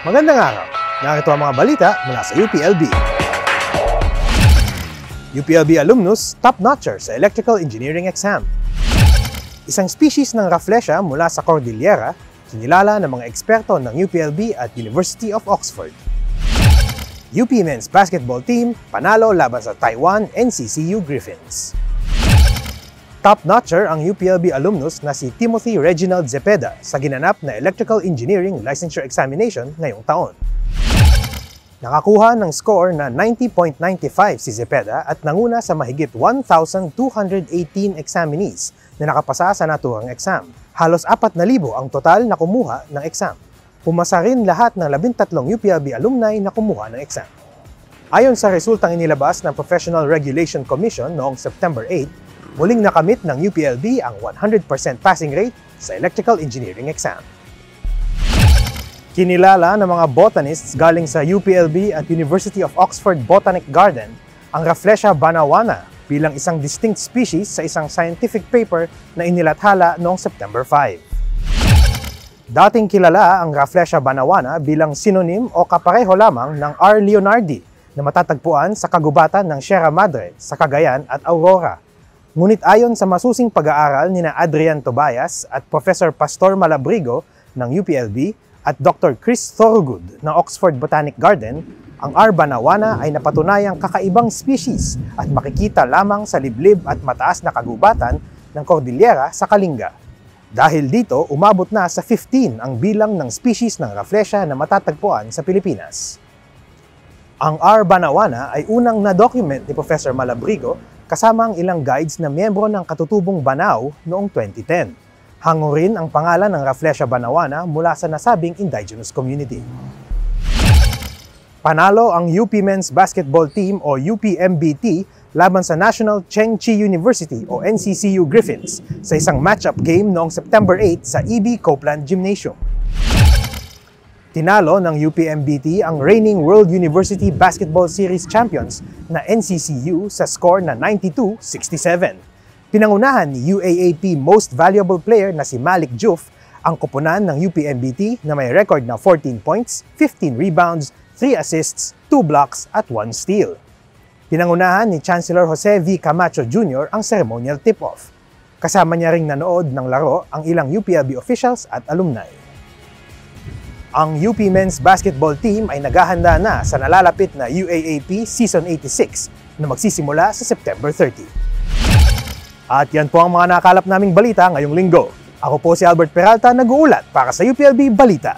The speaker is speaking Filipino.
Magandang araw! Narito ang mga balita mula sa UPLB. UPLB alumnus top-notcher sa Electrical Engineering exam. Isang species ng Rafflesia mula sa Cordillera, kinilala ng mga eksperto ng UPLB at University of Oxford. UP Men's Basketball Team panalo laban sa Taiwan NCCU Griffins. Top-notcher ang UPLB alumnus na si Timothy Reginald Zepeda sa ginanap na Electrical Engineering Licensure Examination ngayong taon. Nakakuha ng score na 90.95 si Zepeda at nanguna sa mahigit 1,218 examinees na nakapasa sa naturang exam. Halos 4,000 ang total na kumuha ng exam. Pumasa rin lahat ng 13 UPLB alumni na kumuha ng exam. Ayon sa resultang inilabas ng Professional Regulation Commission noong September 8, muling nakamit ng UPLB ang 100% passing rate sa Electrical Engineering exam. Kinilala ng mga botanists galing sa UPLB at University of Oxford Botanic Garden ang Rafflesia banawana bilang isang distinct species sa isang scientific paper na inilathala noong September 5. Dating kilala ang Rafflesia banawana bilang synonym o kapareho lamang ng R. leonardi na matatagpuan sa kagubatan ng Sierra Madre sa Cagayan at Aurora. Ngunit ayon sa masusing pag-aaral nina Adrian Tobias at Professor Pastor Malabrigo ng UPLB at Dr. Chris Thorogood ng Oxford Botanic Garden, ang R. banawana ay napatunayang kakaibang species at makikita lamang sa liblib at mataas na kagubatan ng Cordillera sa Kalinga. Dahil dito, umabot na sa 15 ang bilang ng species ng Rafflesia na matatagpuan sa Pilipinas. Ang R. banawana ay unang na-document ni Professor Malabrigo kasama ang ilang guides na miyembro ng Katutubong Banao noong 2010. Hango rin ang pangalan ng Rafflesia banawana mula sa nasabing indigenous community. Panalo ang UP Men's Basketball Team o UPMBT laban sa National Cheng Chi University o NCCU Griffins sa isang match-up game noong September 8 sa EB Copeland Gymnasium. Tinalo ng UPMBT ang reigning World University Basketball Series champions na NCCU sa score na 92-67. Pinangunahan ni UAAP Most Valuable Player na si Malik Juf ang koponan ng UPMBT na may record na 14 points, 15 rebounds, 3 assists, 2 blocks at 1 steal. Pinangunahan ni Chancellor Jose V. Camacho Jr. ang ceremonial tip-off. Kasama niya ring nanood ng laro ang ilang UPLB officials at alumni. Ang UP Men's Basketball Team ay naghahanda na sa nalalapit na UAAP Season 86 na magsisimula sa September 30. At yan po ang mga nakalap naming balita ngayong linggo. Ako po si Albert Peralta, nag-uulat para sa UPLB Balita.